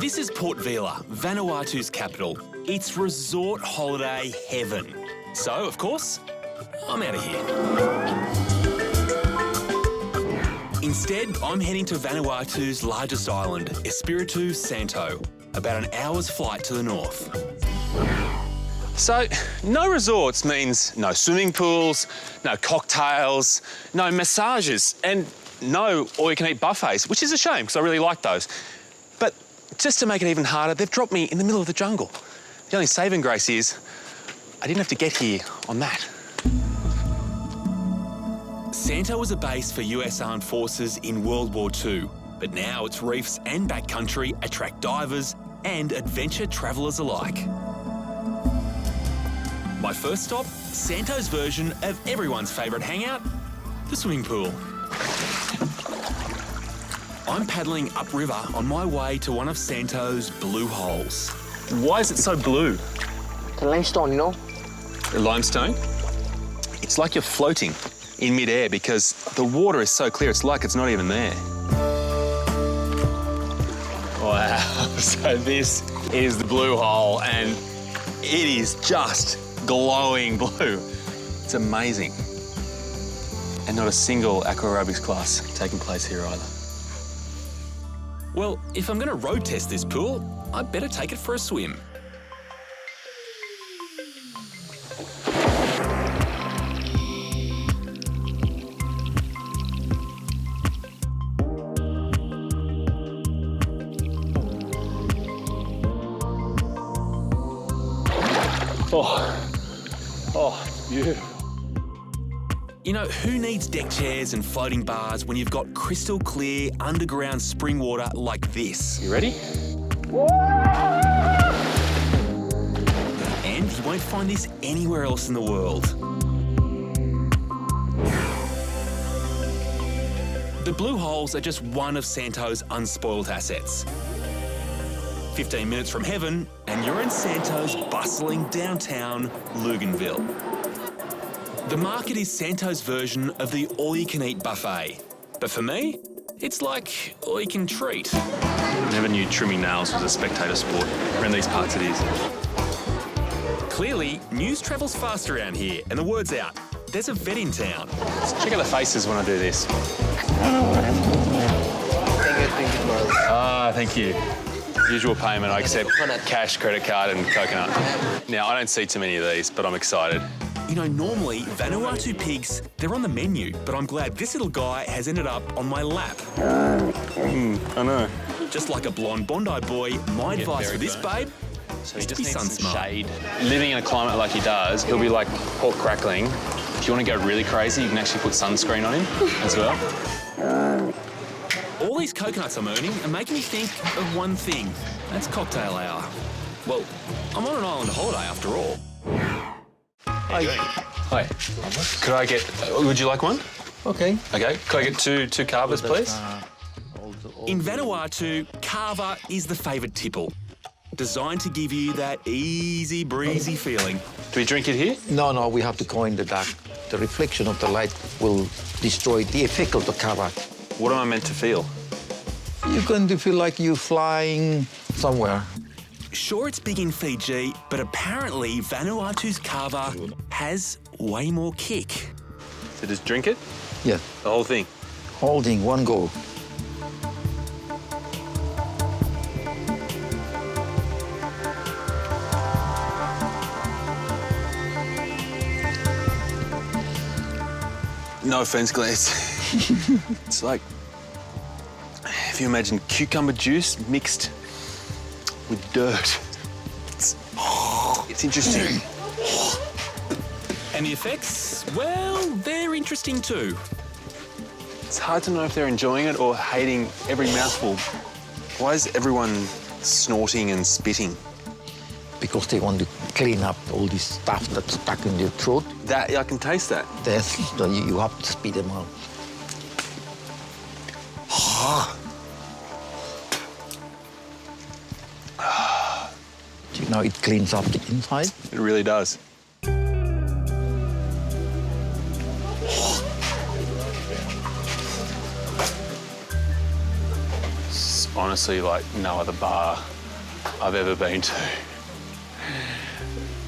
This is Port Vila, Vanuatu's capital. It's resort holiday heaven. So, of course, I'm out of here. Instead, I'm heading to Vanuatu's largest island, Espiritu Santo, about an hour's flight to the north. So, no resorts means no swimming pools, no cocktails, no massages, and no all-you-can-eat buffets, which is a shame because I really like those. But just to make it even harder, they've dropped me in the middle of the jungle. The only saving grace is I didn't have to get here on that. Santo was a base for US Armed Forces in World War II, but now its reefs and backcountry attract divers and adventure travellers alike. My first stop, Santo's version of everyone's favourite hangout, the swimming pool. I'm paddling upriver on my way to one of Santo's blue holes. Why is it so blue? The limestone, you know? The limestone? It's like you're floating in midair because the water is so clear, it's like it's not even there. Wow, so this is the blue hole and it is just glowing blue. It's amazing. And not a single aqua aerobics class taking place here either. Well, if I'm going to road test this pool, I'd better take it for a swim. Oh, beautiful. You know, who needs deck chairs and floating bars when you've got crystal clear underground spring water like this? You ready? And you won't find this anywhere else in the world. The blue holes are just one of Santo's unspoilt assets. 15 minutes from heaven, and you're in Santo's bustling downtown Luganville. The market is Santo's version of the all-you-can-eat buffet. But for me, it's like all-you-can-treat. Never knew trimming nails was a spectator sport. Around these parts it is. Clearly, news travels fast around here, and the word's out. There's a vet in town. Let's check out the faces when I do this. Thank you. Usual payment, I accept cash, credit card and coconut. Now, I don't see too many of these, but I'm excited. You know, normally, Vanuatu pigs, they're on the menu, but I'm glad this little guy has ended up on my lap. I know. Just like a blonde Bondi boy, my advice for this babe So is he to just be needs sun some smart. shade. Living in a climate like he does, he'll be like pork crackling. If you want to go really crazy, you can actually put sunscreen on him as well. All these coconuts I'm earning are making me think of one thing. That's cocktail hour. Well, I'm on an island holiday after all. Hi. Could I get... would you like one? Okay. Okay. Could I get two carvers, please? In Vanuatu, kava is the favoured tipple, designed to give you that easy breezy feeling. Do we drink it here? No, we have to go in the dark. The reflection of the light will destroy the effect of the kava. What am I meant to feel? You're going to feel like you're flying somewhere. Sure, it's big in Fiji, but apparently Vanuatu's kava has way more kick. So just drink it? Yeah, The whole thing? holding one go. No offence, Glass. It's like... if you imagine cucumber juice mixed with dirt. It's interesting. And the effects, well, they're interesting too. It's hard to know if they're enjoying it or hating every mouthful. Why is everyone snorting and spitting? Because they want to clean up all this stuff that's stuck in your throat. That, I can taste that. So you have to spit them out. You know, it cleans up the inside. It really does. It's honestly like no other bar I've ever been to.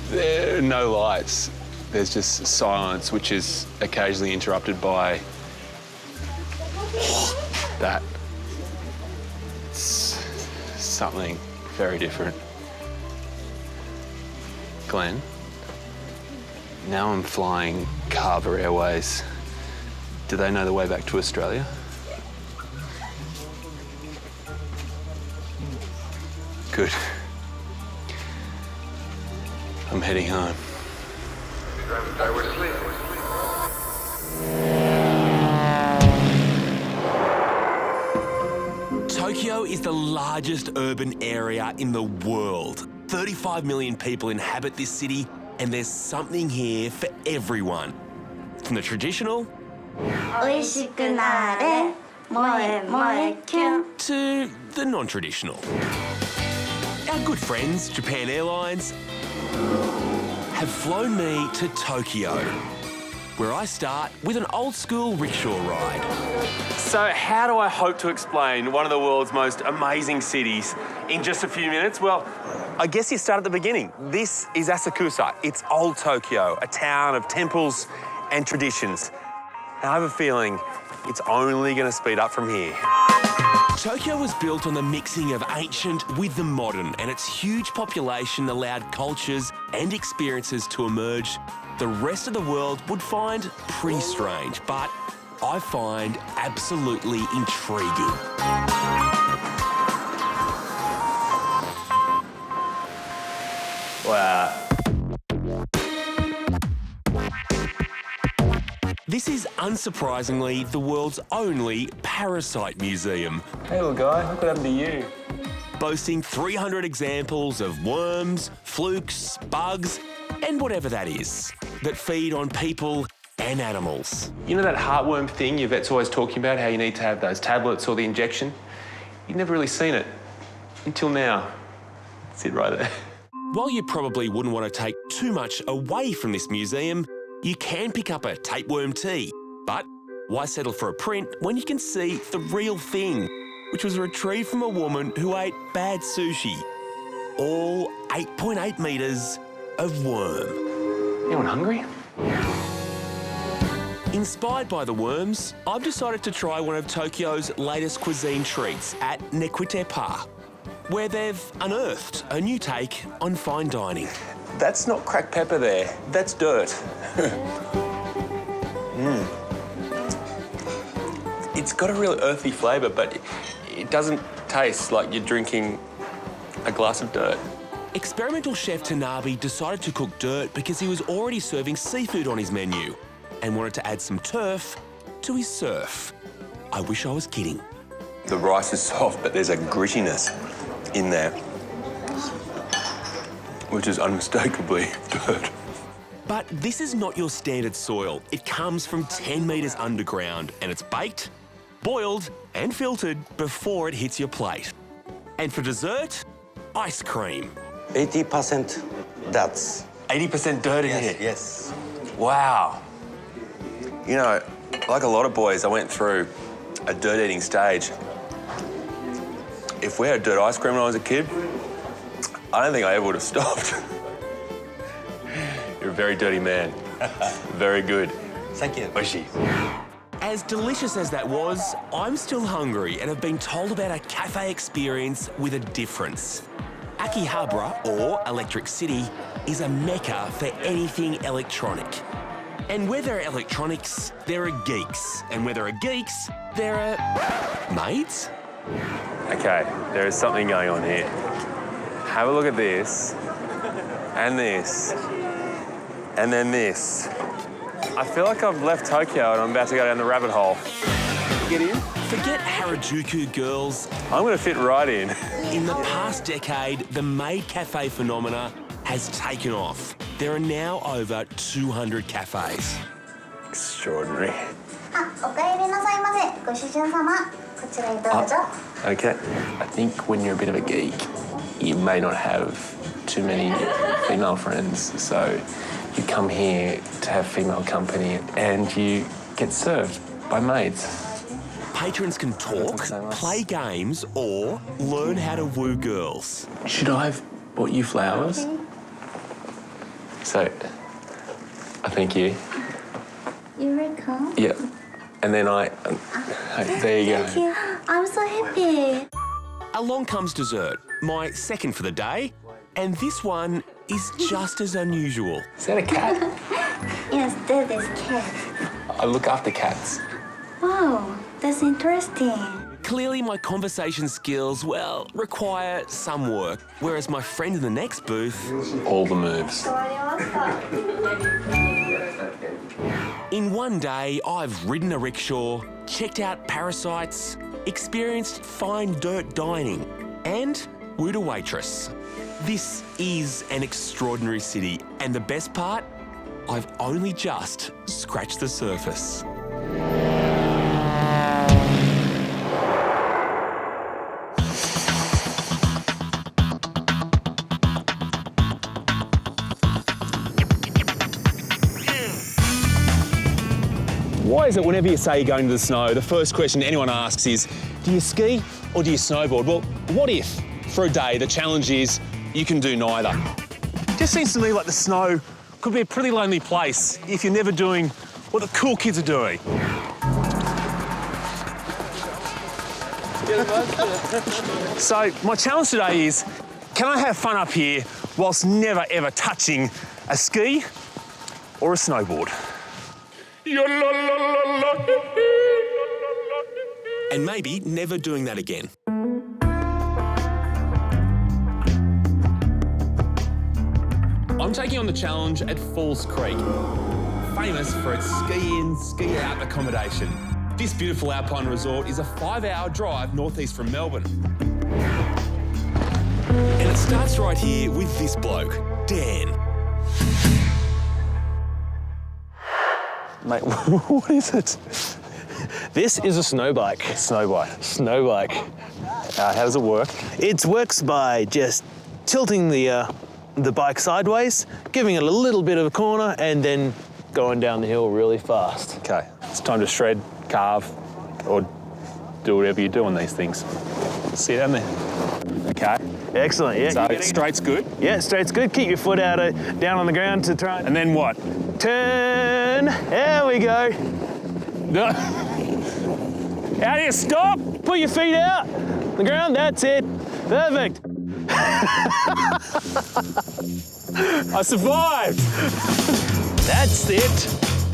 There are no lights. There's just silence, which is occasionally interrupted by that. It's something very different. Glenn, now I'm flying Carver Airways. Do they know the way back to Australia? Good. I'm heading home. Tokyo is the largest urban area in the world. 35 million people inhabit this city, and there's something here for everyone. From the traditional to the non-traditional. Our good friends, Japan Airlines, have flown me to Tokyo, where I start with an old-school rickshaw ride. So how do I hope to explain one of the world's most amazing cities in just a few minutes? Well, I guess you start at the beginning. This is Asakusa. It's old Tokyo, a town of temples and traditions. And I have a feeling it's only going to speed up from here. Tokyo was built on the mixing of ancient with the modern, and its huge population allowed cultures and experiences to emerge the rest of the world would find pretty strange, but I find absolutely intriguing. Wow. This is unsurprisingly the world's only parasite museum, Hey, little guy, look what happened to you. boasting 300 examples of worms, flukes, bugs, and whatever that is, that feed on people and animals. You know that heartworm thing your vet's always talking about, how you need to have those tablets or the injection? You've never really seen it until now. It's it right there. While you probably wouldn't want to take too much away from this museum, you can pick up a tapeworm tea. But why settle for a print when you can see the real thing, which was retrieved from a woman who ate bad sushi? All 8.8 metres of worm. Anyone hungry? Inspired by the worms, I've decided to try one of Tokyo's latest cuisine treats at Nekute-pa, where they've unearthed a new take on fine dining. That's not cracked pepper there. That's dirt. It's got a real earthy flavour, but it doesn't taste like you're drinking a glass of dirt. Experimental chef Tanabe decided to cook dirt because he was already serving seafood on his menu and wanted to add some turf to his surf. I wish I was kidding. The rice is soft, but there's a grittiness in there, which is unmistakably dirt. But this is not your standard soil. It comes from 10 metres underground, and it's baked, boiled and filtered before it hits your plate. And for dessert, ice cream. 80% that's 80% dirt in here. yes. Wow. You know, like a lot of boys, I went through a dirt-eating stage. If we had dirt ice cream when I was a kid, I don't think I ever would have stopped. You're a very dirty man. Very good. Thank you. Oishi. As delicious as that was, I'm still hungry and have been told about a cafe experience with a difference. Akihabara, or Electric City, is a mecca for anything electronic. And where there are electronics, there are geeks. And where there are geeks, there are maids? Okay, there is something going on here. Have a look at this, and this, and then this. I feel like I've left Tokyo and I'm about to go down the rabbit hole. Get in? Forget Harajuku girls. I'm gonna fit right in. In the past decade, the maid cafe phenomena has taken off. There are now over 200 cafes. Extraordinary. お帰りなさいませ。ご主人様、こちらにどうぞ。 Okay. I think when you're a bit of a geek, you may not have too many female friends, so you come here to have female company and you get served by maids. patrons can talk, play games, or learn how to woo girls. Should I have bought you flowers? So, I thank you. You're welcome. Yep. And then there you go. Thank you. I'm so happy. Along comes dessert, my second for the day, and this one is just as unusual. Is that a cat? Yes, that is cat. I look after cats. Wow, that's interesting. Clearly my conversation skills, well, require some work, whereas my friend in the next booth... All the moves. In one day, I've ridden a rickshaw, checked out parasites, experienced fine dirt dining, and wooed a waitress. This is an extraordinary city, and the best part, I've only just scratched the surface. Why is it whenever you say you're going to the snow, the first question anyone asks is, do you ski or do you snowboard? Well, what if, for a day, the challenge is you can do neither? Just seems to me like the snow could be a pretty lonely place if you're never doing what the cool kids are doing. So my challenge today is, can I have fun up here whilst never ever touching a ski or a snowboard? And maybe never doing that again. I'm taking on the challenge at Falls Creek, famous for its ski-in, ski-out accommodation. This beautiful alpine resort is a 5-hour drive northeast from Melbourne. And it starts right here with this bloke, Dan. Mate, what is it? This is a snow bike. Snow bike. Snow bike. How does it work? It works by just tilting the bike sideways, giving it a little bit of a corner, and then going down the hill really fast. Okay, it's time to shred, carve, or do whatever you do on these things. See you down there. Okay. Excellent, yeah. So straight's good? Yeah, straight's good. Keep your foot out down on the ground to try And then what? turn. There we go. No. How do you stop? Put your feet out. The ground, that's it. Perfect. I survived! That's it.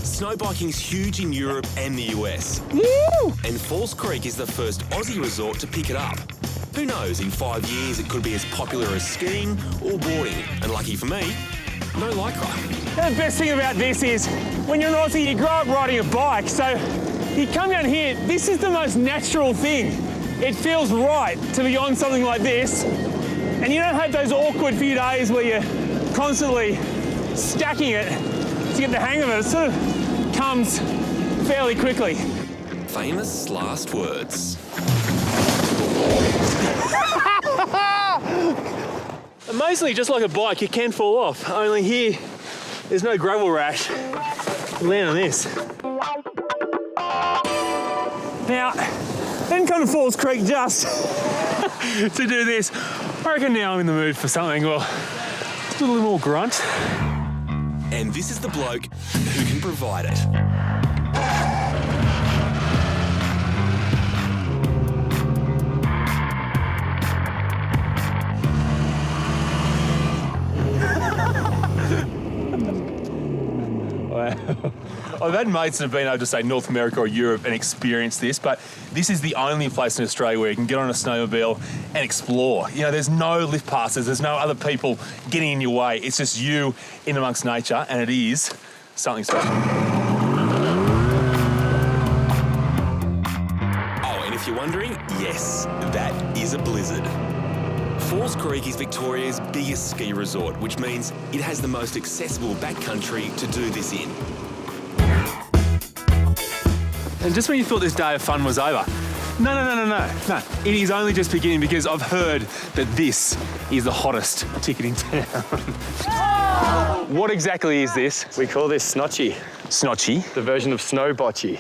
Snowbiking's huge in Europe and the US. Woo! And Falls Creek is the first Aussie resort to pick it up. Who knows, in 5 years it could be as popular as skiing or boarding. And lucky for me, no lycra. The best thing about this is, when you're an Aussie, you grow up riding a bike, so you come down here, this is the most natural thing. It feels right to be on something like this, and you don't have those awkward few days where you're constantly stacking it to get the hang of it. It sort of comes fairly quickly. Famous last words. Amazingly, just like a bike, you can fall off. Only here, there's no gravel rash. You land on this. Now, didn't come to Falls Creek just to do this. I reckon now I'm in the mood for something, well, just a little more grunt. And this is the bloke who can provide it. I've had mates that have been able to say North America or Europe and experience this, but this is the only place in Australia where you can get on a snowmobile and explore. You know, there's no lift passes, there's no other people getting in your way. It's just you in amongst nature, and it is something special. Oh, and if you're wondering, yes, that is a blizzard. Falls Creek is Victoria's biggest ski resort, which means it has the most accessible backcountry to do this in. And just when you thought this day of fun was over, No. It is only just beginning because I've heard that this is the hottest ticket in town. What exactly is this? We call this snotchy, Snotchy. the version of snow bocce.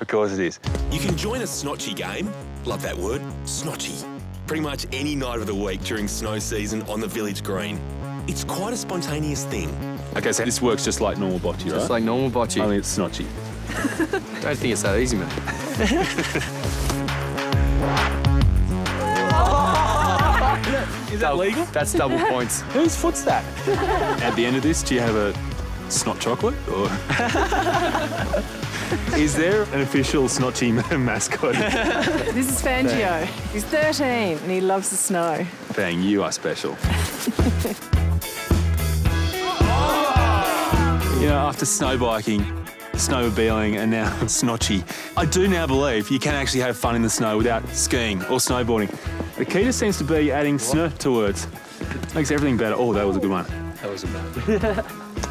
Of course it is. You can join a snotchy game, love that word, snotchy, pretty much any night of the week during snow season on the village green. It's quite a spontaneous thing. Okay, so this works just like normal bocce, right? Just like normal bocce. Only it's snotchy. Don't think it's that easy, man. Is that legal? That's double points. Whose foot's that? At the end of this, do you have a snot chocolate? Or is there an official snotchy mascot? This is Fangio. He's 13 and he loves the snow. Bang, you are special. You know, after snow biking, snowmobiling, and now snotchy, I do now believe you can actually have fun in the snow without skiing or snowboarding. The key just seems to be adding sn to words. Makes everything better. Oh, that was a good one. That was a bad.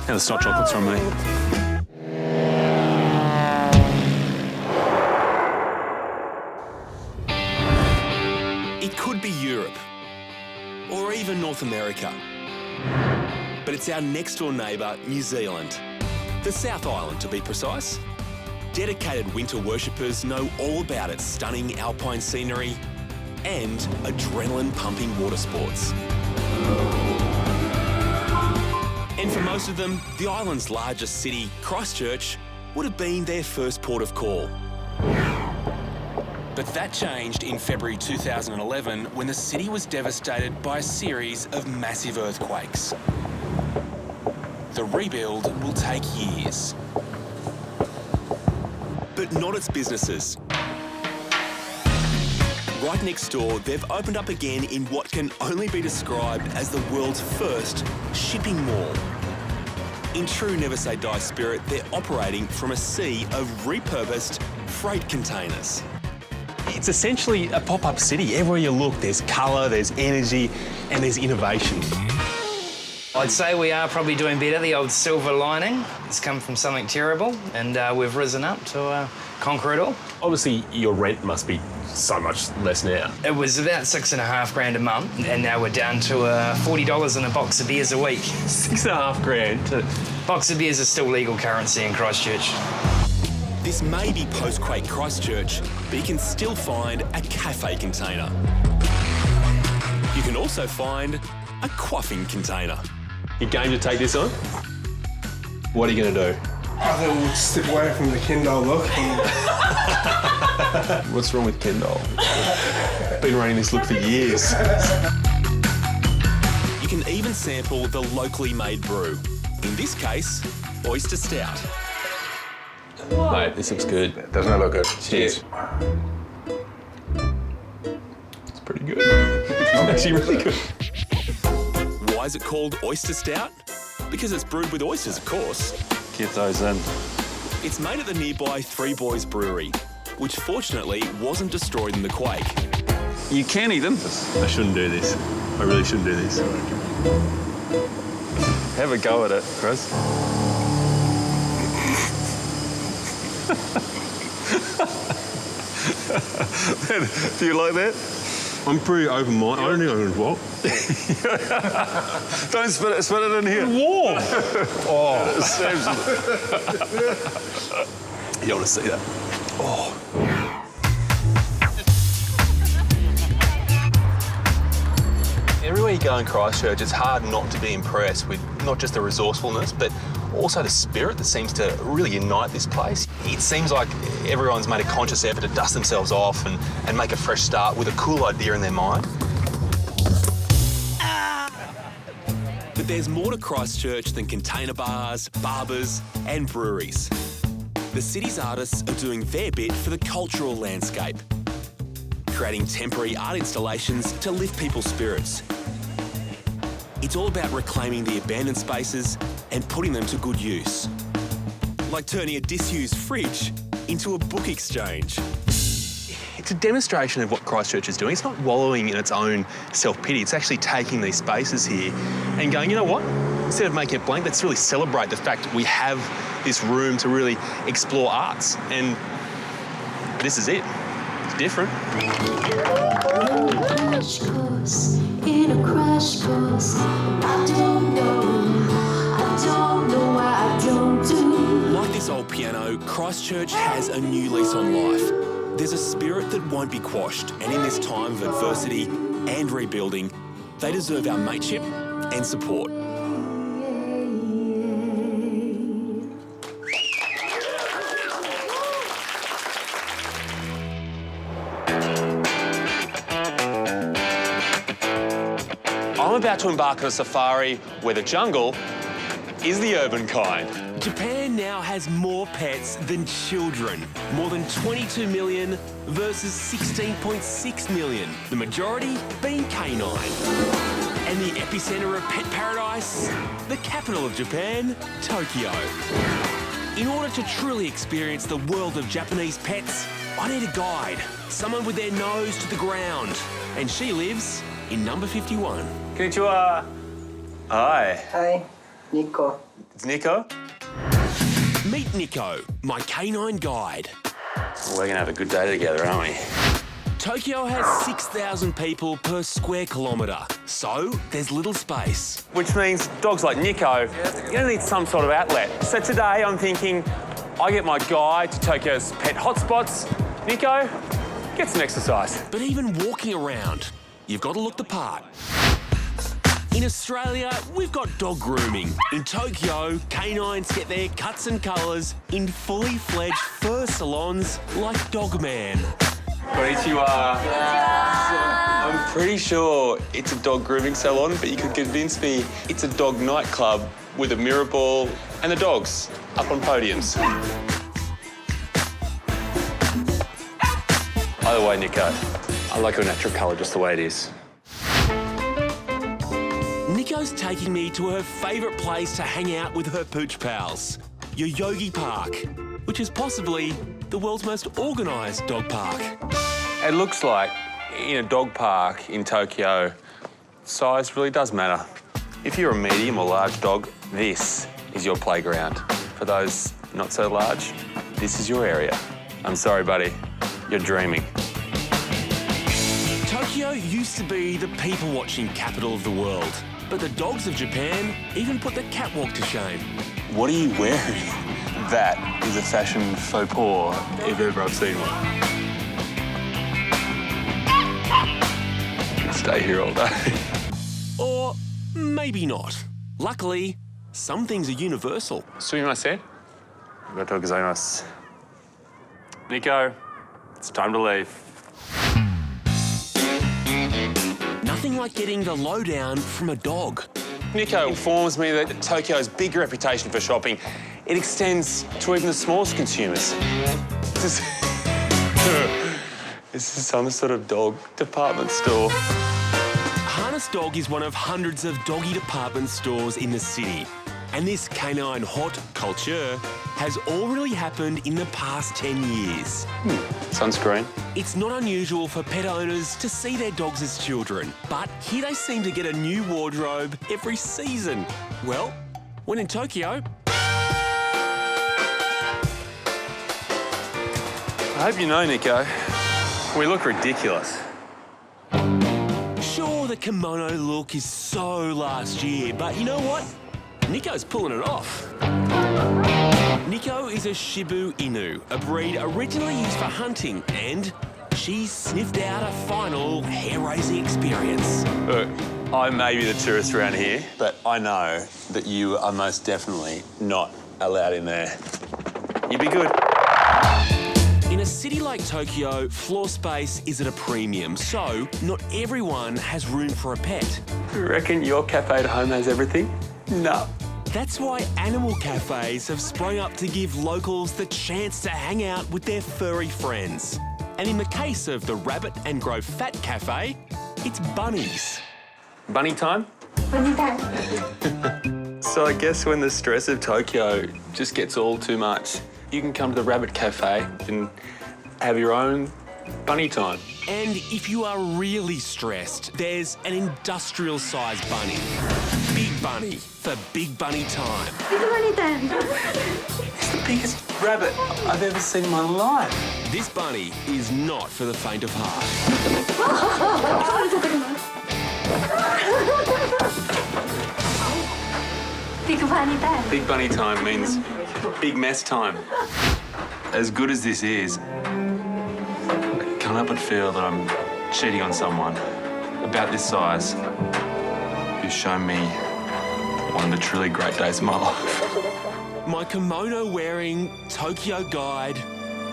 Now the snot chocolate's from me. It could be Europe, or even North America. But it's our next door neighbour, New Zealand. The South Island, to be precise. Dedicated winter worshippers know all about its stunning alpine scenery and adrenaline-pumping water sports. And for most of them, the island's largest city, Christchurch, would have been their first port of call. But that changed in February 2011 when the city was devastated by a series of massive earthquakes. The rebuild will take years. But not its businesses. Right next door, they've opened up again in what can only be described as the world's first shipping mall. In true Never Say Die spirit, they're operating from a sea of repurposed freight containers. It's essentially a pop-up city. Everywhere you look, there's colour, there's energy, and there's innovation. I'd say we are probably doing better. The old silver lining has come from something terrible, and we've risen up to conquer it all. Obviously, your rent must be so much less now. It was about $6,500 a month, and now we're down to $40 and a box of beers a week. $6,500. Box of beers is still legal currency in Christchurch. This may be post-quake Christchurch, but you can still find a cafe container. You can also find a quaffing container. You game to take this on? What are you going to do? I think we'll step away from the Kendall look. What's wrong with Kendall? Been running this look for years. You can even sample the locally made brew. In this case, oyster stout. Mate, this looks good. Doesn't it look good? Cheers. It's pretty good. It's actually really good. Why is it called oyster stout? Because it's brewed with oysters, of course. Get those in. It's made at the nearby Three Boys Brewery, which fortunately wasn't destroyed in the quake. You can eat them. I shouldn't do this. I really shouldn't do this. Have a go at it, Chris. Do you like that? I'm pretty open-minded. I don't think I'm going to what. Don't spit it in here. It's warm. Oh. You want to see that? Oh. Everywhere you go in Christchurch, it's hard not to be impressed with not just the resourcefulness, but also the spirit that seems to really unite this place. It seems like everyone's made a conscious effort to dust themselves off and make a fresh start with a cool idea in their mind. But there's more to Christchurch than container bars, barbers and breweries. The city's artists are doing their bit for the cultural landscape, creating temporary art installations to lift people's spirits. It's all about reclaiming the abandoned spaces and putting them to good use. Like turning a disused fridge into a book exchange. It's a demonstration of what Christchurch is doing. It's not wallowing in its own self-pity. It's actually taking these spaces here and going, you know what? Instead of making it blank, let's really celebrate the fact that we have this room to really explore arts. And this is it. It's different. Crash course, in a crash course. I don't know why I don't do. Like this old piano, Christchurch has a new lease on life. There's a spirit that won't be quashed, and in this time of adversity and rebuilding, they deserve our mateship and support. I'm about to embark on a safari where the jungle is the urban kind. Japan now has more pets than children. More than 22 million versus 16.6 million. The majority being canine. And the epicentre of pet paradise, the capital of Japan, Tokyo. In order to truly experience the world of Japanese pets, I need a guide. Someone with their nose to the ground. And she lives in number 51. Konnichiwa. Hi. Hi, Nico. It's Nico. Meet Nico, my canine guide. We're gonna have a good day together, aren't we? Tokyo has 6,000 people per square kilometre, so there's little space. Which means dogs like Nico, you're gonna need some sort of outlet. So today I'm thinking I get my guide to Tokyo's pet hotspots. Nico, get some exercise. But even walking around, you've got to look the part. In Australia, we've got dog grooming. In Tokyo, canines get their cuts and colours in fully fledged fur salons like Dogman. Konnichiwa. I'm pretty sure it's a dog grooming salon, but you could convince me it's a dog nightclub with a mirror ball and the dogs up on podiums. Either way, Nico, I like your natural colour just the way it is. Nico's taking me to her favourite place to hang out with her pooch pals, Yoyogi Park, which is possibly the world's most organised dog park. It looks like in a dog park in Tokyo, size really does matter. If you're a medium or large dog, this is your playground. For those not so large, this is your area. I'm sorry, buddy, you're dreaming. Tokyo used to be the people-watching capital of the world, but the dogs of Japan even put the catwalk to shame. What are you wearing? That is a fashion faux pas if ever I've seen one. Stay here all day. Or maybe not. Luckily, some things are universal. Sumimasen. Arigatou gozaimasu. Nico, it's time to leave. Nothing like getting the lowdown from a dog. Nico informs me that Tokyo's big reputation for shopping, it extends to even the smallest consumers. This is some sort of dog department store. Harness Dog is one of hundreds of doggy department stores in the city. And this canine hot culture has all really happened in the past 10 years. Sunscreen. It's not unusual for pet owners to see their dogs as children, but here they seem to get a new wardrobe every season. Well, when in Tokyo... I hope you know, Nico, we look ridiculous. Sure, the kimono look is so last year, but you know what? Nico's pulling it off. Nico is a Shibu Inu, a breed originally used for hunting, and she's sniffed out a final hair-raising experience. Look, I may be the tourist around here, but I know that you are most definitely not allowed in there. You'd be good. In a city like Tokyo, floor space is at a premium, so not everyone has room for a pet. You reckon your cafe at home has everything? No. That's why animal cafes have sprung up to give locals the chance to hang out with their furry friends. And in the case of the Rabbit and Grow Fat Cafe, it's bunnies. Bunny time? Bunny time. So I guess when the stress of Tokyo just gets all too much, you can come to the Rabbit Cafe and have your own Bunny time. And if you are really stressed, there's an industrial-sized bunny. Big Bunny for Big Bunny time. It's the biggest rabbit I've ever seen in my life. This bunny is not for the faint of heart. Big bunny time means big mess time. As good as this is, I can't help but feel that I'm cheating on someone about this size who's shown me one of the truly great days of my life. My kimono-wearing Tokyo guide,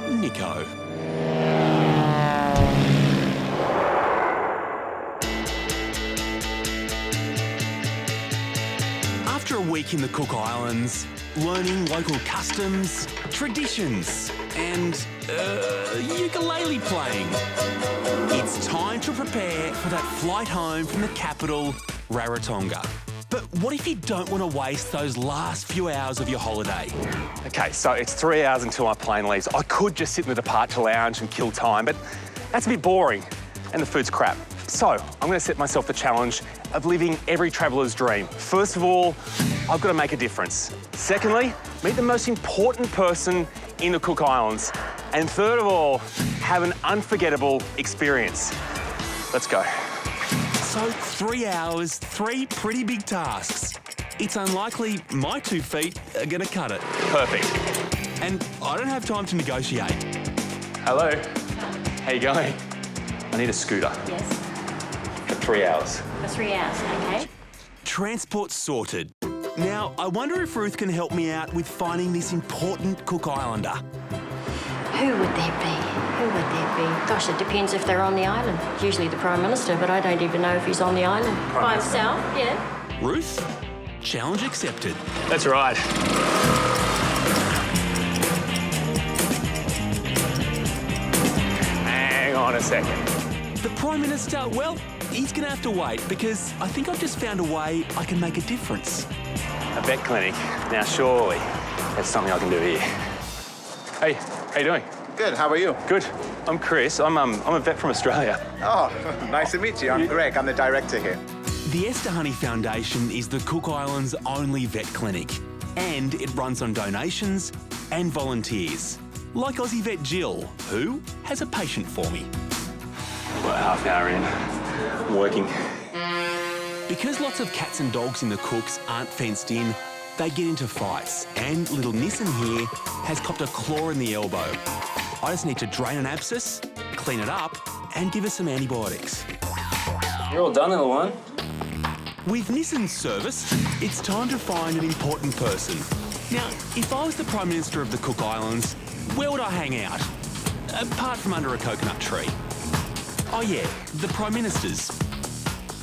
Nico. After a week in the Cook Islands, learning local customs, traditions, and ukulele playing, it's time to prepare for that flight home from the capital, Rarotonga. But what if you don't want to waste those last few hours of your holiday? Okay, so it's 3 hours until my plane leaves. I could just sit in the departure lounge and kill time, but that's a bit boring, and the food's crap. So I'm going to set myself the challenge of living every traveller's dream. First of all, I've got to make a difference. Secondly, meet the most important person in the Cook Islands. And third of all, have an unforgettable experience. Let's go. So 3 hours, 3 pretty big tasks. It's unlikely my 2 feet are going to cut it. Perfect. And I don't have time to negotiate. Hello. How you going? I need a scooter. Yes. For 3 hours. For 3 hours, okay. Transport sorted. Now, I wonder if Ruth can help me out with finding this important Cook Islander. Who would there be? Who would there be? Gosh, it depends if they're on the island. Usually the Prime Minister, but I don't even know if he's on the island. By himself, yeah. Ruth, challenge accepted. That's right. Hang on a second. The Prime Minister, well, he's going to have to wait because I think I've just found a way I can make a difference. A vet clinic. Now, surely there's something I can do here. Hey, how you doing? Good, how are you? Good. I'm Chris. I'm a vet from Australia. Oh, nice to meet you. I'm Greg. I'm the director here. The Esther Honey Foundation is the Cook Islands' only vet clinic, and it runs on donations and volunteers, like Aussie vet Jill, who has a patient for me. About half an hour in, I'm working. Because lots of cats and dogs in the Cooks aren't fenced in, they get into fights, and little Nissan here has copped a claw in the elbow. I just need to drain an abscess, clean it up, and give her some antibiotics. You're all done, little one. With Nissan's service, it's time to find an important person. Now, if I was the Prime Minister of the Cook Islands, where would I hang out? Apart from under a coconut tree. Oh yeah, the Prime Minister's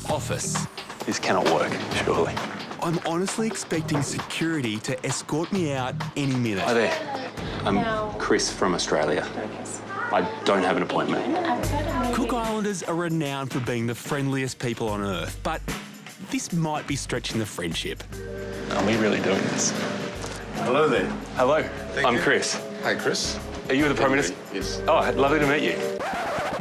office. This cannot work, surely. I'm honestly expecting security to escort me out any minute. Hi there. I'm Chris from Australia. I don't have an appointment. Cook Islanders are renowned for being the friendliest people on Earth, but this might be stretching the friendship. Are we really doing this? Hello there. Hello, I'm Chris. Hi, Chris. Are you the Prime Minister? Yes. Oh, lovely to meet you.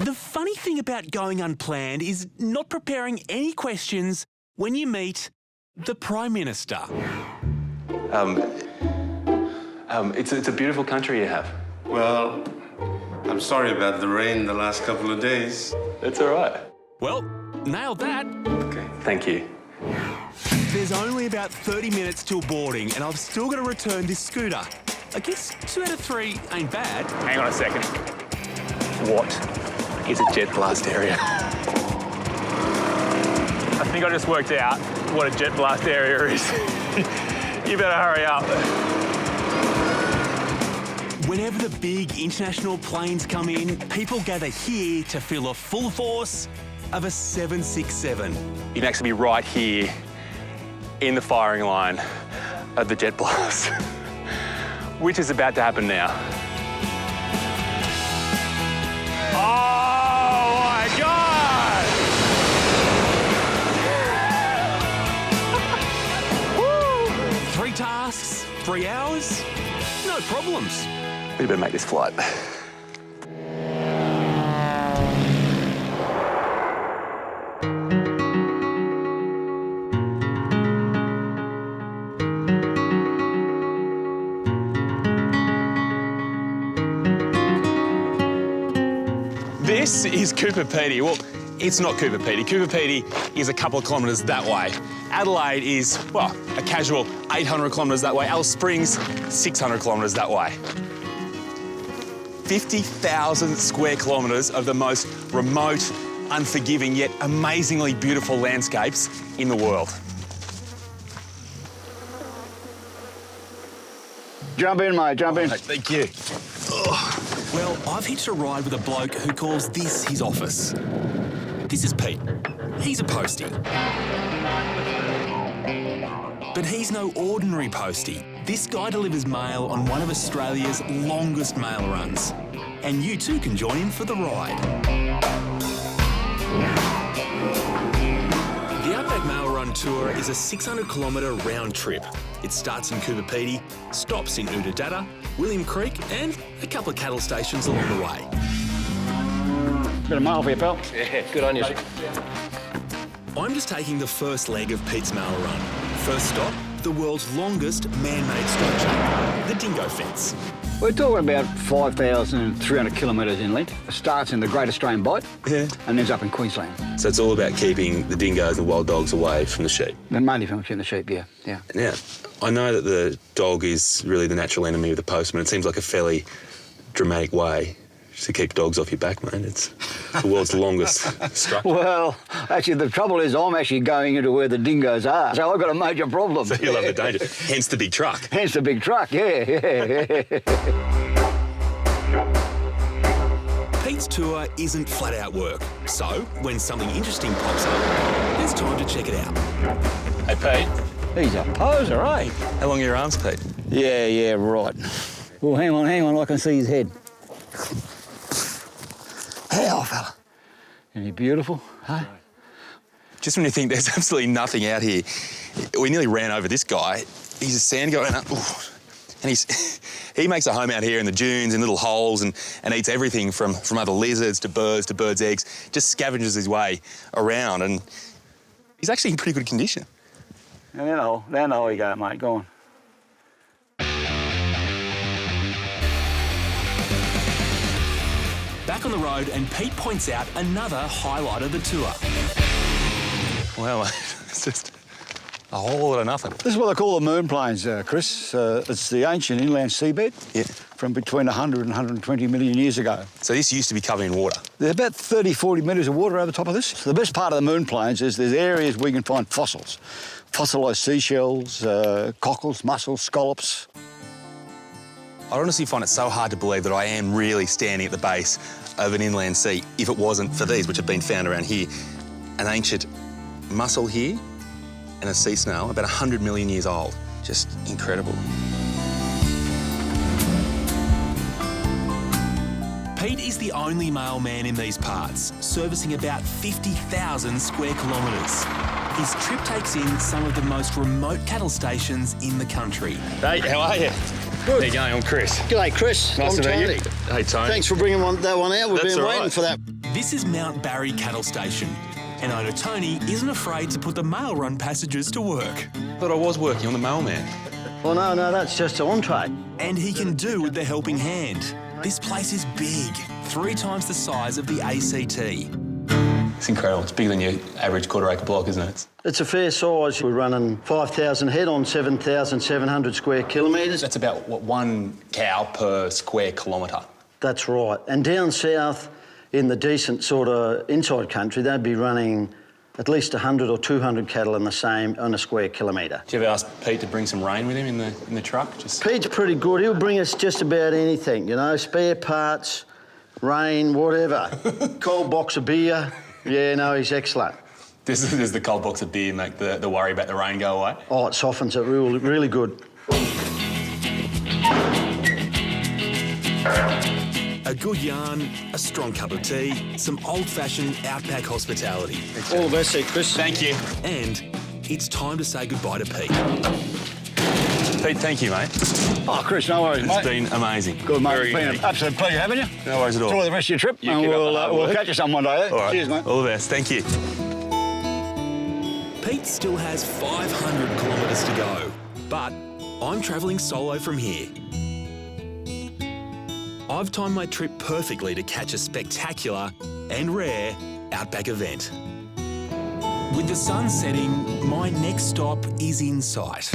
The funny thing about going unplanned is not preparing any questions when you meet the Prime Minister. It's a beautiful country you have. Well, I'm sorry about the rain the last couple of days. That's all right. Well, nailed that. Okay, thank you. There's only about 30 minutes till boarding, and I've still got to return this scooter. I guess 2 out of 3 ain't bad. Hang on a second. What is a jet blast area? I think I just worked out what a jet blast area is. You better hurry up. Whenever the big international planes come in, people gather here to feel the full force of a 767. You can actually be right here in the firing line of the jet blast, which is about to happen now. Oh my God! Woo! 3 tasks, 3 hours, no problems. We better make this flight. This is Cooper Pedy. Well, it's not Cooper Pedy. Cooper Pedy is a couple of kilometres that way. Adelaide is, well, a casual 800 kilometres that way. Alice Springs, 600 kilometres that way. 50,000 square kilometres of the most remote, unforgiving yet amazingly beautiful landscapes in the world. Jump in, mate, jump in. Thank you. Well, I've hitched a ride with a bloke who calls this his office. This is Pete. He's a postie. But he's no ordinary postie. This guy delivers mail on one of Australia's longest mail runs. And you too can join him for the ride. The Outback Mail Run Tour is a 600-kilometre round trip. It starts in Cooper Pedy, stops in Udadada, William Creek and a couple of cattle stations along the way. Bit of mail for you, pal. Yeah, good on you. I'm just taking the first leg of Pete's mail run. First stop, the world's longest man-made structure, the dingo fence. We're talking about 5,300 kilometres in length. It starts in the Great Australian Bight and ends up in Queensland. So it's all about keeping the dingoes and wild dogs away from the sheep? They're mainly from the sheep, yeah. Now, I know that the dog is really the natural enemy of the postman. It seems like a fairly dramatic way to keep dogs off your back, mate. It's the world's longest structure. Well, actually, the trouble is I'm actually going into where the dingoes are, so I've got a major problem. So you'll have the danger. Hence the big truck. Hence the big truck, yeah. Pete's tour isn't flat-out work, so when something interesting pops up, there's time to check it out. Hey, Pete. He's a poser, eh? How long are your arms, Pete? Yeah, right. Well, hang on, I can see his head. Hey, old fella. Isn't he beautiful, huh? Just when you think there's absolutely nothing out here, we nearly ran over this guy. He's a sand goat, and he makes a home out here in the dunes, in little holes, and eats everything from other lizards to birds' eggs, just scavenges his way around, and he's actually in pretty good condition. Down the hole you go, mate, go on. Back on the road, and Pete points out another highlight of the tour. Well, it's just a whole lot of nothing. This is what they call the moon plains, Chris. It's the ancient inland seabed from between 100 and 120 million years ago. So this used to be covered in water? There's about 30, 40 metres of water over the top of this. So the best part of the moon plains is there's areas where you can find fossils. Fossilised seashells, cockles, mussels, scallops. I honestly find it so hard to believe that I am really standing at the base of an inland sea if it wasn't for these, which have been found around here. An ancient mussel here and a sea snail, about 100 million years old. Just incredible. Pete is the only mailman in these parts, servicing about 50,000 square kilometres. His trip takes in some of the most remote cattle stations in the country. Hey, how are you? Good. How you going? I'm Chris. G'day, Chris. Nice I'm to Tony. meet you. Hey, Tony. Thanks for bringing that one out. We've been waiting for that. This is Mount Barry Cattle Station, and owner Tony isn't afraid to put the mail run passengers to work. Thought I was working on the mailman. Well, no, that's just an entree. And he can do with the helping hand. This place is big, 3 times the size of the ACT. It's incredible. It's bigger than your average quarter-acre block, isn't it? It's a fair size. We're running 5,000 head on 7,700 square kilometres. That's about, what, 1 cow per square kilometre? That's right. And down south, in the decent sort of inside country, they'd be running at least 100 or 200 cattle in the same on a square kilometre. Did you ever ask Pete to bring some rain with him in the truck? Pete's pretty good. He'll bring us just about anything, you know, spare parts, rain, whatever. Cold box of beer. Yeah, no, he's excellent. Does the cold box of beer make the worry about the rain go away? Oh, it softens it really good. A good yarn, a strong cup of tea, some old-fashioned outback hospitality. All the best there, Chris. Thank you. And it's time to say goodbye to Pete. Pete, thank you, mate. Oh, Chris, no worries, mate. It's been amazing. Good, mate. Very It's been an unique. absolute pleasure having you. No worries at all. Enjoy the rest of your trip, You and keep up the hard we'll work. catch you some one day. Eh? All right. Cheers, mate. All the best. Thank you. Pete still has 500 kilometres to go, but I'm travelling solo from here. I've timed my trip perfectly to catch a spectacular and rare outback event. With the sun setting, my next stop is in sight.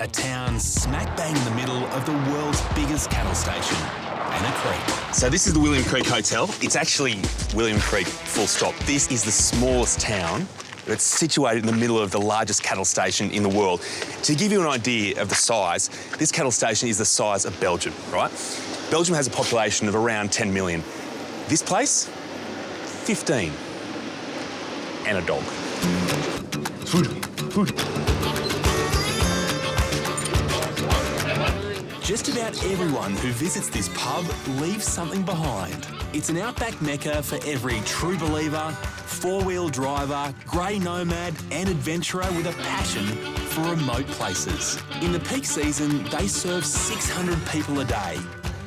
A town smack bang in the middle of the world's biggest cattle station, Anna Creek. So this is the William Creek Hotel. It's actually William Creek, full stop. This is the smallest town. It's situated in the middle of the largest cattle station in the world. To give you an idea of the size, this cattle station is the size of Belgium, right? Belgium has a population of around 10 million. This place, 15. And a dog. Food. Just about everyone who visits this pub leaves something behind. It's an outback mecca for every true believer, four-wheel driver, grey nomad and adventurer with a passion for remote places. In the peak season, they serve 600 people a day.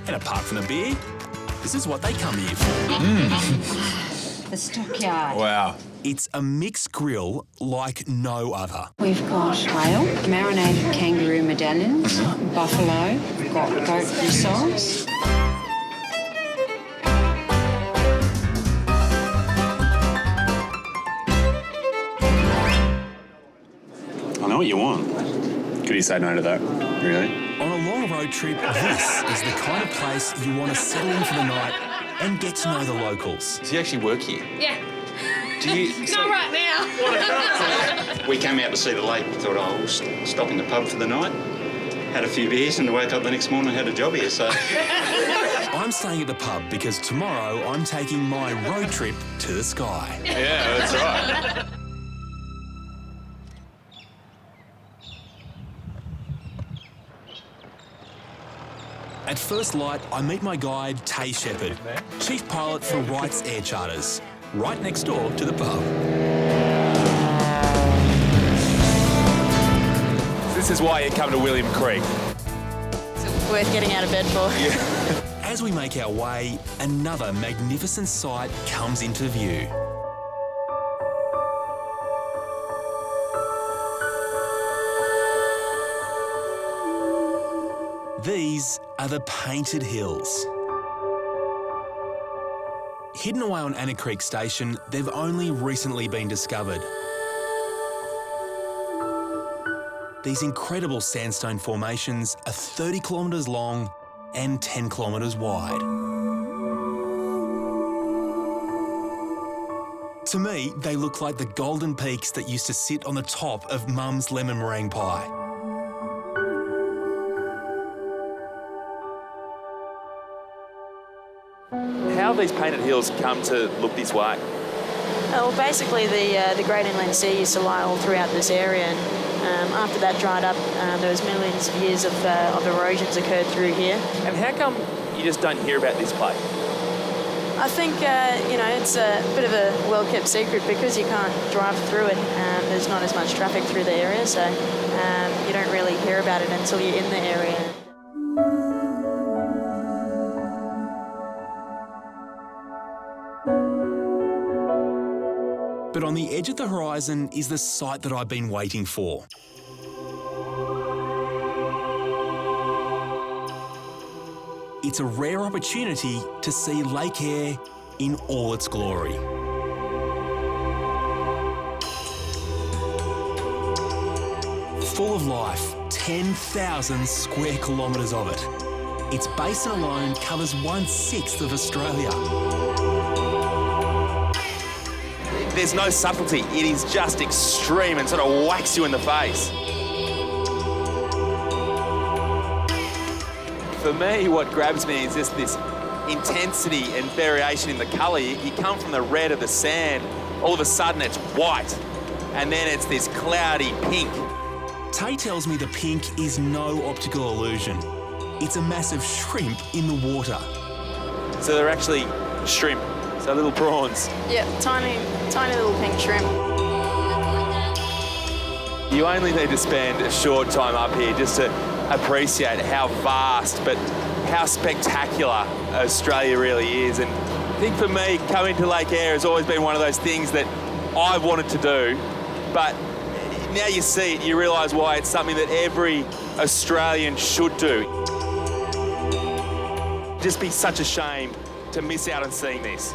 And apart from the beer, this is what they come here for. The stockyard. Wow. It's a mixed grill like no other. We've got whale, marinated kangaroo medallions, buffalo, we've got goat rissoles. I know what you want. Could you say no to that? Really? On a long road trip, this is the kind of place you want to settle in for the night and get to know the locals. Does he actually work here? Yeah. Do you? Not right now. We came out to see the lake. Thought, oh, we'll stop in the pub for the night. Had a few beers and woke up the next morning and had a job here, so... I'm staying at the pub because tomorrow I'm taking my road trip to the sky. Yeah, that's right. At first light, I meet my guide, Tay Shepherd, chief pilot for Wright's Air Charters, right next door to the pub. This is why you come to William Creek. It's worth getting out of bed for. Yeah. As we make our way, another magnificent sight comes into view. These are the Painted Hills. Hidden away on Anna Creek Station, they've only recently been discovered. These incredible sandstone formations are 30 kilometres long and 10 kilometres wide. To me, they look like the golden peaks that used to sit on the top of Mum's lemon meringue pie. How have these Painted Hills come to look this way? Well, basically the Great Inland Sea used to lie all throughout this area, and after that dried up, there was millions of years of erosions occurred through here. And how come you just don't hear about this place? I think, it's a bit of a well-kept secret because you can't drive through it. There's not as much traffic through the area, so you don't really hear about it until you're in the area. But on the edge of the horizon is the sight that I've been waiting for. It's a rare opportunity to see Lake Eyre in all its glory. Full of life, 10,000 square kilometres of it. Its basin alone covers 1/6 of Australia. There's no subtlety. It is just extreme and sort of whacks you in the face. For me, what grabs me is just this intensity and variation in the colour. You come from the red of the sand, all of a sudden it's white, and then it's this cloudy pink. Tay tells me the pink is no optical illusion. It's a massive shrimp in the water. So they're actually shrimp, so little prawns. Yeah, tiny little pink shrimp. You only need to spend a short time up here just to appreciate how vast but how spectacular Australia really is. And I think for me, coming to Lake Eyre has always been one of those things that I've wanted to do, but now you see it, you realise why it's something that every Australian should do. It'd just be such a shame to miss out on seeing this.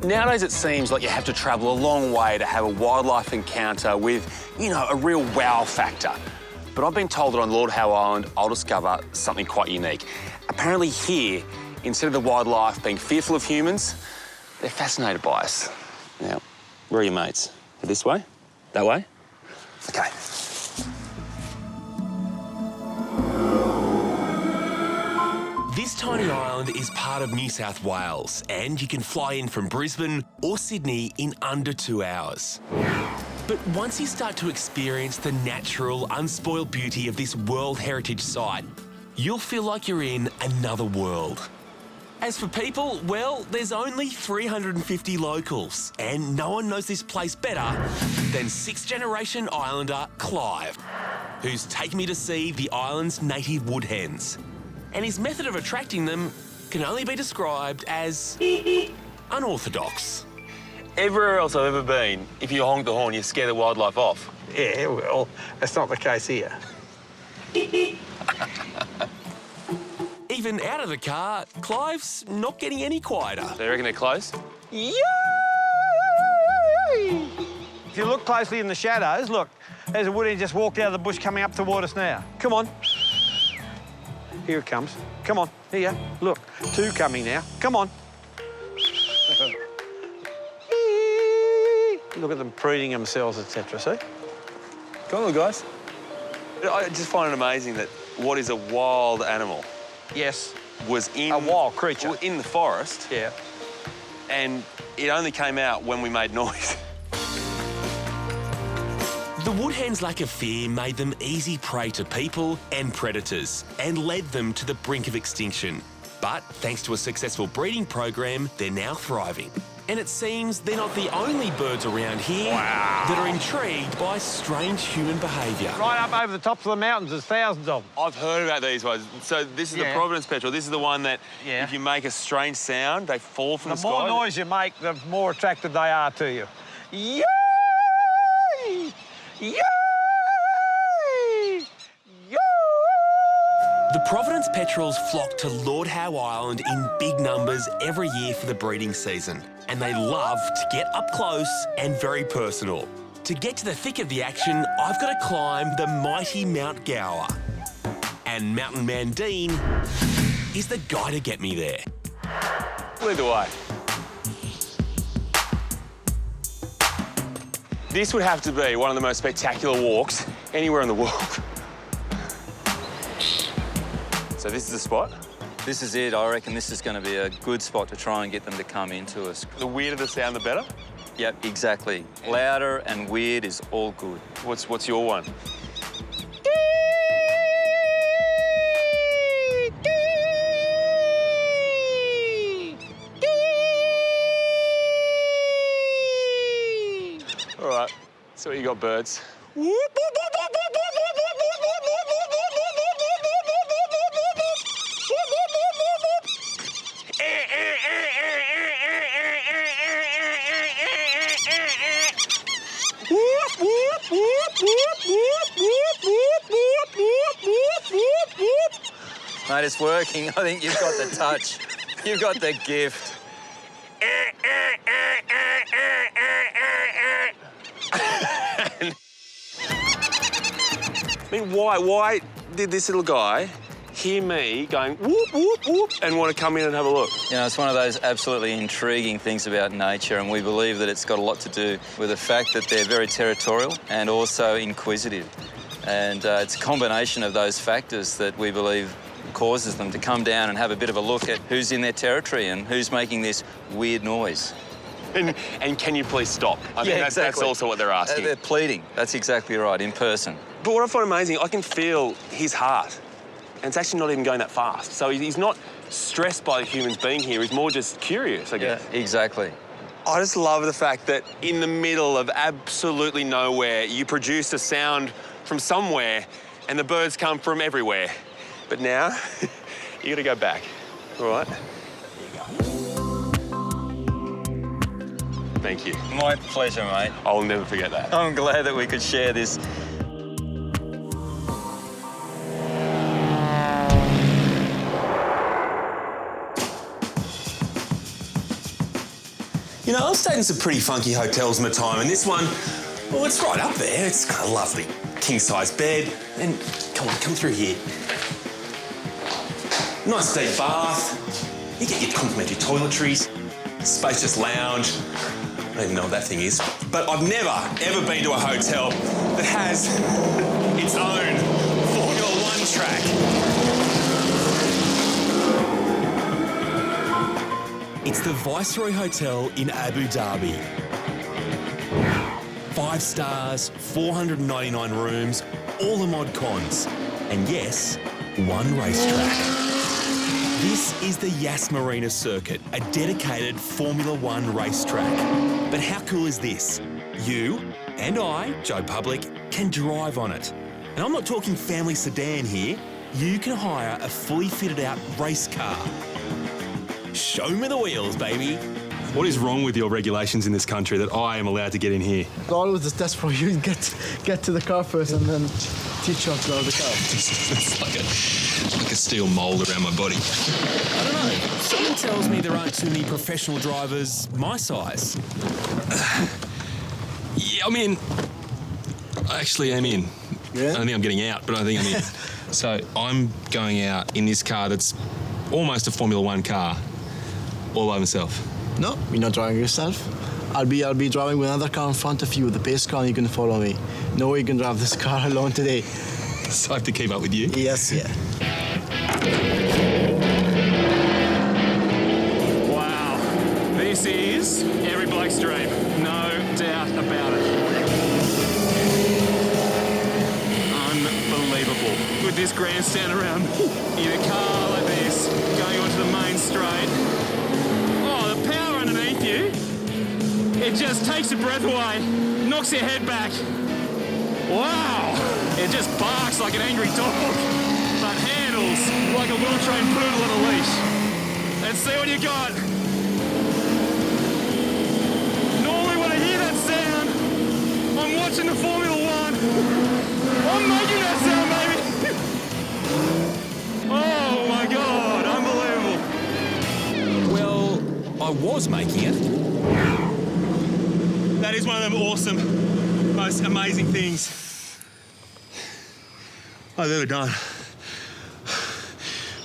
Nowadays, it seems like you have to travel a long way to have a wildlife encounter with, you know, a real wow factor. But I've been told that on Lord Howe Island, I'll discover something quite unique. Apparently here, instead of the wildlife being fearful of humans, they're fascinated by us. Now, where are your mates? This way? That way? Okay. This tiny island is part of New South Wales, and you can fly in from Brisbane or Sydney in under 2 hours. But once you start to experience the natural, unspoiled beauty of this World Heritage Site, you'll feel like you're in another world. As for people, well, there's only 350 locals, and no one knows this place better than sixth-generation islander Clive, who's taken me to see the island's native wood hens. And his method of attracting them can only be described as unorthodox. Everywhere else I've ever been, if you honk the horn, you scare the wildlife off. Yeah, well, that's not the case here. Even out of the car, Clive's not getting any quieter. Do you reckon they're close? Yay! If you look closely in the shadows, look, there's a wood hen just walked out of the bush coming up toward us now. Come on. Here it comes. Come on, here you go. Look, two coming now. Come on. Look at them preening themselves, etc. See? Come on, guys. I just find it amazing that what is a wild animal Yes. was in... A wild creature. was in the forest. Yeah. And it only came out when we made noise. The wood hen's lack of fear made them easy prey to people and predators and led them to the brink of extinction. But thanks to a successful breeding program, they're now thriving. And it seems they're not the only birds around here that are intrigued by strange human behaviour. Right up over the tops of the mountains, there's thousands of them. I've heard about these ones. So this is the Providence petrel. This is the one that if you make a strange sound, they fall from the sky. The more noise you make, the more attracted they are to you. Yay! Yay! Yay! The Providence petrels flock to Lord Howe Island in big numbers every year for the breeding season, and they love to get up close and very personal. To get to the thick of the action, I've got to climb the mighty Mount Gower. And Mountain Man Dean is the guy to get me there. Lead the way. This would have to be one of the most spectacular walks anywhere in the world. So this is the spot? This is it. I reckon this is going to be a good spot to try and get them to come into us. The weirder the sound, the better? Yep, exactly. Louder and weird is all good. What's your one? All right, so you got birds. Mate, it's working. I think you've got the touch. You've got the gift. I mean, why did this little guy hear me going whoop, whoop, whoop, and want to come in and have a look? You know, it's one of those absolutely intriguing things about nature, and we believe that it's got a lot to do with the fact that they're very territorial and also inquisitive. And it's a combination of those factors that we believe causes them to come down and have a bit of a look at who's in their territory and who's making this weird noise. And can you please stop? I mean, that's also what they're asking. They're pleading. That's exactly right, in person. But what I find amazing, I can feel his heart. And it's actually not even going that fast. So he's not stressed by the humans being here. He's more just curious, I guess. Yeah, exactly. I just love the fact that in the middle of absolutely nowhere, you produce a sound from somewhere and the birds come from everywhere. But now, you got to go back, all right? Thank you. My pleasure, mate. I'll never forget that. I'm glad that we could share this. You know, I've stayed in some pretty funky hotels in my time, and this one, well, it's right up there. It's got a lovely king-size bed, and come through here. Nice deep bath. You get your complimentary toiletries, spacious lounge. I don't even know what that thing is. But I've never, ever been to a hotel that has its own Formula One track. It's the Viceroy Hotel in Abu Dhabi. 5 stars, 499 rooms, all the mod cons, and yes, 1 racetrack. This is the Yas Marina Circuit, a dedicated Formula One racetrack. But how cool is this? You and I, Joe Public, can drive on it. And I'm not talking family sedan here. You can hire a fully fitted out race car. Show me the wheels, baby. What is wrong with your regulations in this country that I am allowed to get in here? Always the test for you. Get to the car first and then teach you how to drive the car. It's like a steel mould around my body. I don't know. Someone tells me there aren't too many professional drivers my size. Yeah, I'm in. I actually am in. Yeah? I don't think I'm getting out, but I think I'm in. So I'm going out in this car that's almost a Formula One car, all by myself. No, you're not driving yourself. I'll be driving with another car in front of you, the pace car, and you can follow me. No way you can drive this car alone today. So I have to keep up with you? Yes, yeah. Wow. This is every bloke's dream. No doubt about it. Unbelievable. With this grandstand around in a car like this, going onto the main straight. Oh, the power underneath you. It just takes your breath away, knocks your head back. Wow. It just barks like an angry dog, but handles like a well-trained poodle on a leash. Let's see what you got. Normally when I hear that sound, I'm watching the Formula One. I'm making that sound, baby. Oh my God, unbelievable. Well, I was making it. That is one of them awesome, most amazing things I've ever done.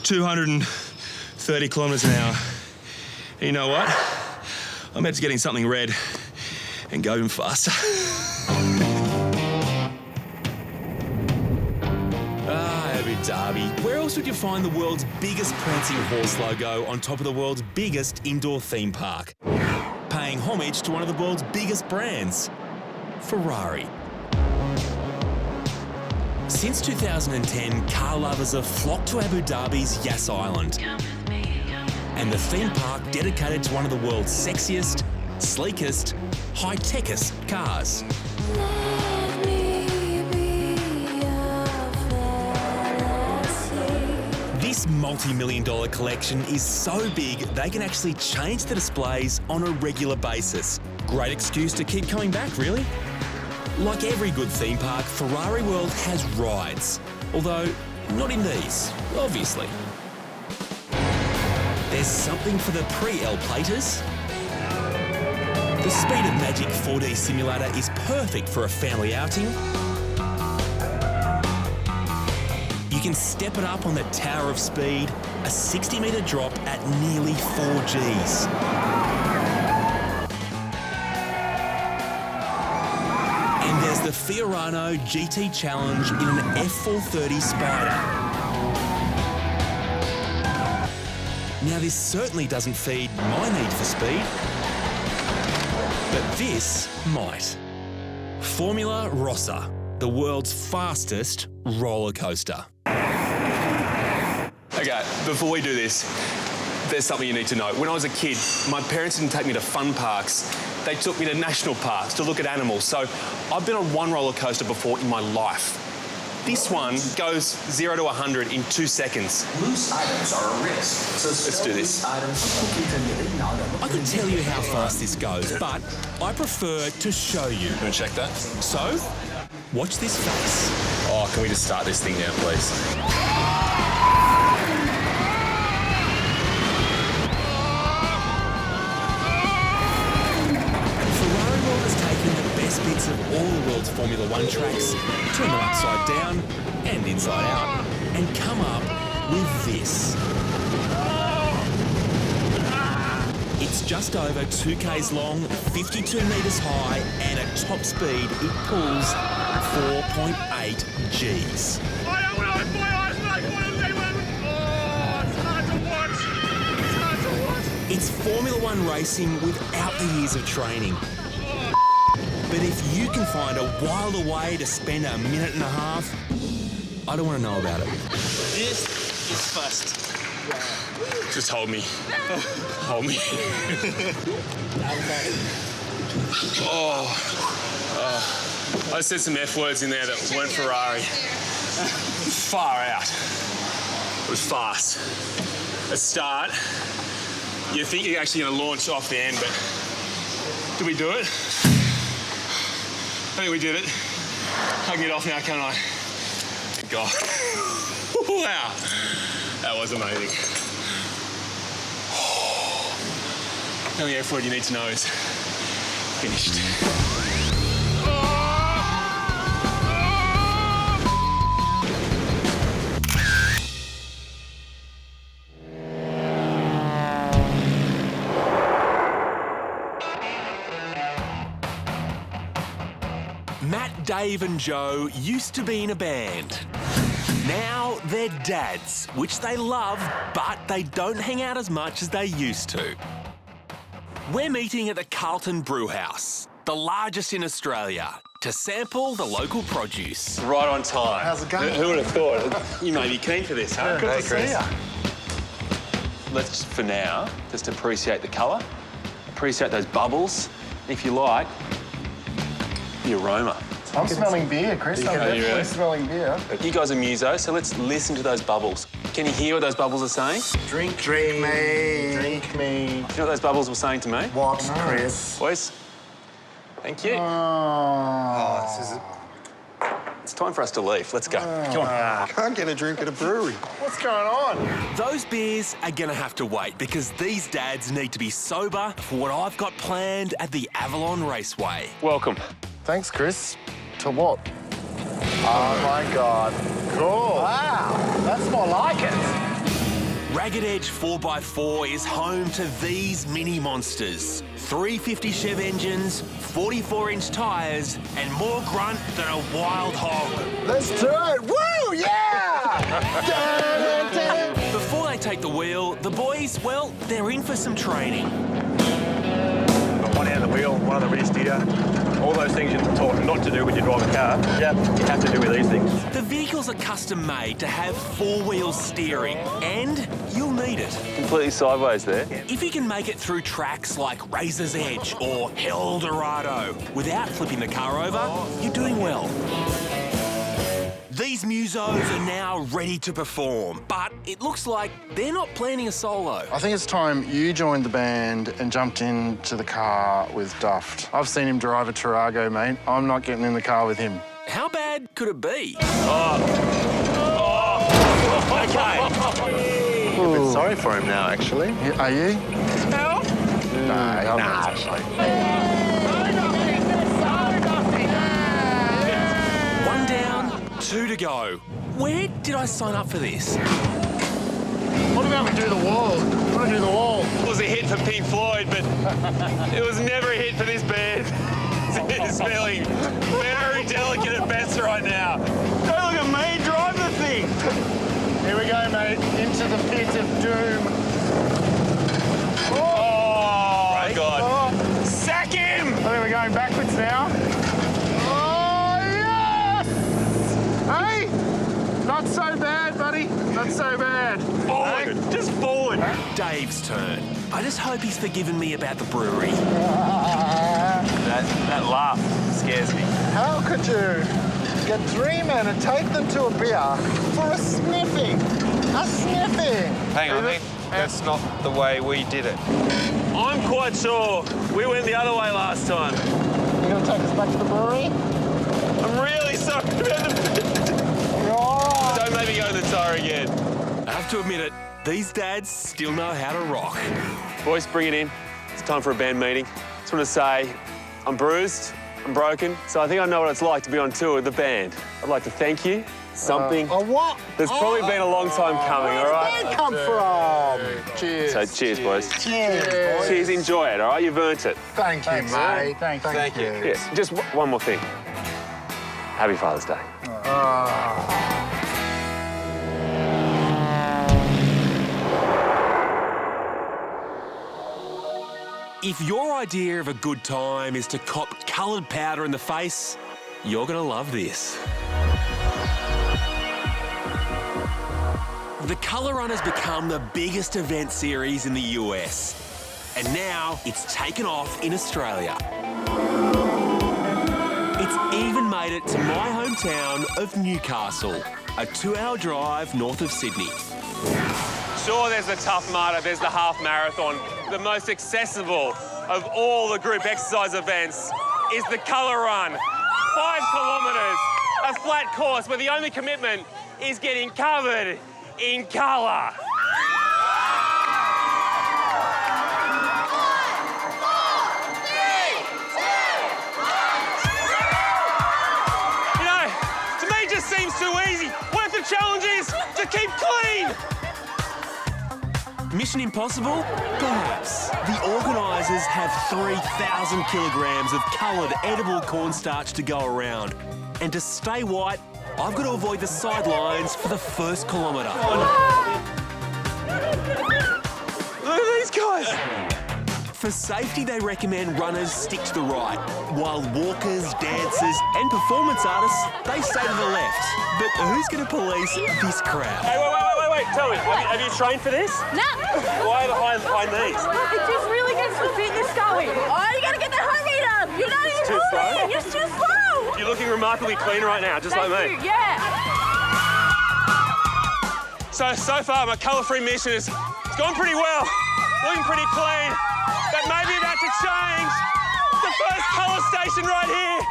230 kilometres an hour. And you know what? I'm about to get in something red and go even faster. Abu Dhabi. Where else would you find the world's biggest prancing horse logo on top of the world's biggest indoor theme park? Paying homage to one of the world's biggest brands, Ferrari. Since 2010, car lovers have flocked to Abu Dhabi's Yas Island. And the theme park dedicated to one of the world's sexiest, sleekest, high-techest cars. This multi-million-dollar collection is so big they can actually change the displays on a regular basis. Great excuse to keep coming back, really. Like every good theme park, Ferrari World has rides, although not in these, obviously. There's something for the pre-L platers. The Speed of Magic 4D simulator is perfect for a family outing. You can step it up on the Tower of Speed, a 60-metre drop at nearly 4 Gs. And there's the Fiorano GT Challenge in an F430 Spider. Now, this certainly doesn't feed my need for speed, but this might. Formula Rossa, the world's fastest roller coaster. Okay, before we do this, there's something you need to know. When I was a kid, my parents didn't take me to fun parks. They took me to national parks to look at animals. So I've been on one roller coaster before in my life. This one goes 0 to 100 in 2 seconds. Loose items are a risk. So let's do this. I could tell you how fast this goes, but I prefer to show you. Want to check that? So, watch this face. Oh, can we just start this thing now, please? Best bits of all the world's Formula One tracks, turn them upside down and inside out, and come up with this. It's just over 2 k's long, 52 metres high, and at top speed it pulls 4.8 Gs. It's Formula One racing without the years of training. But if you can find a wilder way to spend a minute and a half, I don't want to know about it. This is fast. Just hold me. Hold me. I said some F words in there that weren't Ferrari. Far out. It was fast. A start. You think you're actually going to launch off the end, but did we do it? I think we did it. I can get off now, can't I? God. Wow. That was amazing. The only F word you need to know is finished. Matt, Dave and Joe used to be in a band. Now they're dads, which they love, but they don't hang out as much as they used to. We're meeting at the Carlton Brewhouse, the largest in Australia, to sample the local produce. Right on time. How's it going? Who would have thought? You may be keen for this, huh? Good to see you. Let's, for now, just appreciate the colour, appreciate those bubbles, if you like, the aroma. I'm smelling beer, Chris. I'm definitely really? smelling beer. You guys are musos, so let's listen to those bubbles. Can you hear what those bubbles are saying? Drink me. Drink me. Do you know what those bubbles were saying to me? What, Chris? Boys, thank you. This is... It's time for us to leave. Let's go. Come on. Can't get a drink at a brewery. What's going on? Those beers are going to have to wait because these dads need to be sober for what I've got planned at the Avalon Raceway. Welcome. Thanks, Chris. To what? Oh, my God. Cool. Wow, that's more like it. Ragged Edge 4x4 is home to these mini monsters. 350 Chev engines, 44-inch tyres, and more grunt than a wild hog. Let's do it. Woo, yeah! Before they take the wheel, the boys, well, they're in for some training. Got one hand on the wheel, one on the rear steer. All those things you're taught not to do when you drive a car, you have to do with these things. The vehicles are custom made to have four-wheel steering, and you'll need it. Completely sideways there. If you can make it through tracks like Razor's Edge or El Dorado without flipping the car over, you're doing well. These musos are now ready to perform, but it looks like they're not planning a solo. I think it's time you joined the band and jumped into the car with Duft. I've seen him drive a Tarago, mate. I'm not getting in the car with him. How bad could it be? Okay. I'm a bit sorry for him now, actually. Are you? No. No, I'm not actually. One down, two to go. Where did I sign up for this? What about we do the wall? I want to do the wall. It was a hit for Pink Floyd, but it was never a hit for this band. It's feeling very delicate at best right now. Don't look at me, drive the thing. Here we go, mate. Into the pit of doom. Oh, my God. Oh. Sack him! I think we're going backwards now. Oh, yes! Hey! Not so bad, buddy. Not so bad. Forward. Hey? Just forward. Dave's turn. I just hope he's forgiven me about the brewery. That laugh scares me. How could you? get 3 men and take them to a beer for a sniffing. A sniffing. Hang on, that's not the way we did it. I'm quite sure we went the other way last time. You gonna take us back to the brewery? I'm really sorry about the... Don't make me go in the tire again. I have to admit it, these dads still know how to rock. Boys, bring it in. It's time for a band meeting. Just want to say, I'm bruised, I'm broken, so I think I know what it's like to be on tour with the band. I'd like to thank you. Something. What? There's probably been a long time coming, all right? Where'd that come from? Cheers. So cheers, boys. Cheers. Cheers, enjoy it, all right? You've earned it. Thank you, mate. Thank you. Yes, just one more thing. Happy Father's Day. If your idea of a good time is to cop coloured powder in the face, you're going to love this. The Colour Run has become the biggest event series in the US, and now it's taken off in Australia. It's even made it to my hometown of Newcastle, a 2-hour drive north of Sydney. Sure, there's the Tough Mudder, there's the half marathon. The most accessible of all the group exercise events is the Colour Run. 5 kilometres, a flat course where the only commitment is getting covered in colour. You know, to me it just seems too easy. What if the challenge is to keep clean? Mission impossible? Perhaps. The organisers have 3,000 kilograms of coloured edible cornstarch to go around. And to stay white, I've got to avoid the sidelines for the first kilometre. Look at these guys! For safety, they recommend runners stick to the right, while walkers, dancers and performance artists, they stay to the left. But who's going to police this crowd? Hey, wait, tell me, have you trained for this? No. Why the high knees? It just really gets the fitness going. Oh, you got to get the heart rate up. You're not even too slow? moving. You're too slow. You're looking remarkably clean right now, just Thank like me. you. Yeah. So far, my colour-free mission it's gone pretty well. Looking pretty clean. That may be about to change. The first colour station right here.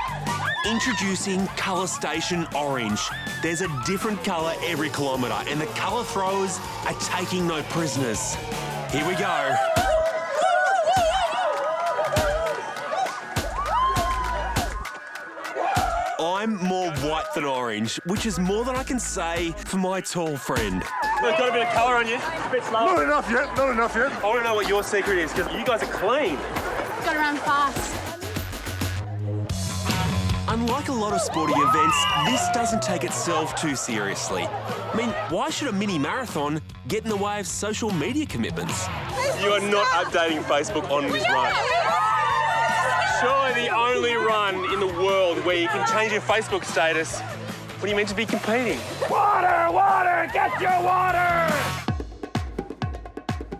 Introducing Colour Station Orange. There's a different colour every kilometre, and the colour throwers are taking no prisoners. Here we go. I'm more white than orange, which is more than I can say for my tall friend. Look, got a bit of colour on you. A bit slow. Not enough yet. I want to know what your secret is, because you guys are clean. Got to run fast. Unlike a lot of sporting events, this doesn't take itself too seriously. I mean, why should a mini marathon get in the way of social media commitments? You are not updating Facebook on this run. Surely the only run in the world where you can change your Facebook status when you're meant to be competing. Water! Get your water!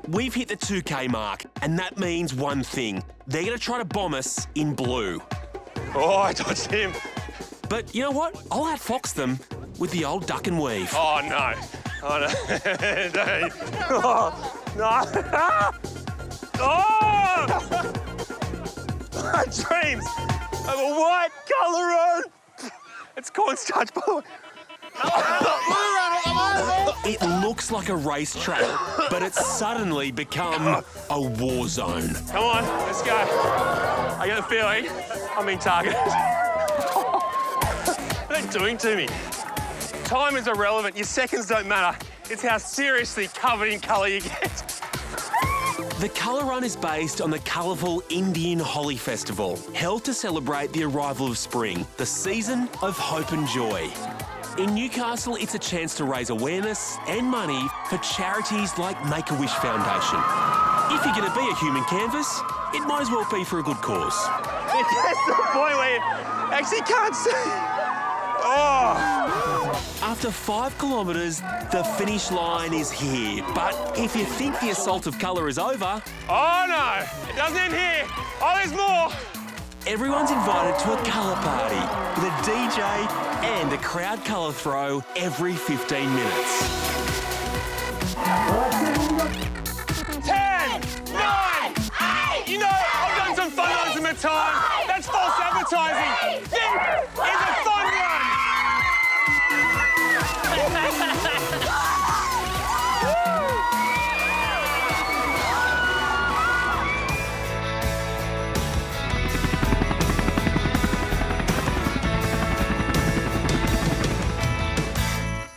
We've hit the 2K mark, and that means one thing. They're going to try to bomb us in blue. Oh, I dodged him. But you know what? I'll outfox them with the old duck and weave. Oh, no. Oh, no. Oh, no. Oh! My dreams of a white colour run. It's cornstarch ball. It looks like a racetrack, but it's suddenly become a war zone. Come on, let's go. I get a feeling I'm being targeted. What are they doing to me? Time is irrelevant. Your seconds don't matter. It's how seriously covered in colour you get. The Colour Run is based on the colourful Indian Holi Festival, held to celebrate the arrival of spring, the season of hope and joy. In Newcastle, it's a chance to raise awareness and money for charities like Make-A-Wish Foundation. If you're going to be a human canvas, it might as well be for a good cause. It gets to the point where you actually can't see. Oh! After 5 kilometres, the finish line is here. But if you think the assault of colour is over... Oh, no! It doesn't end here. Oh, there's more! Everyone's invited to a colour party with a DJ and a crowd colour throw every 15 minutes. 10, 9, 8. You know, I've done some fun runs in my time. That's false advertising. This is a fun run.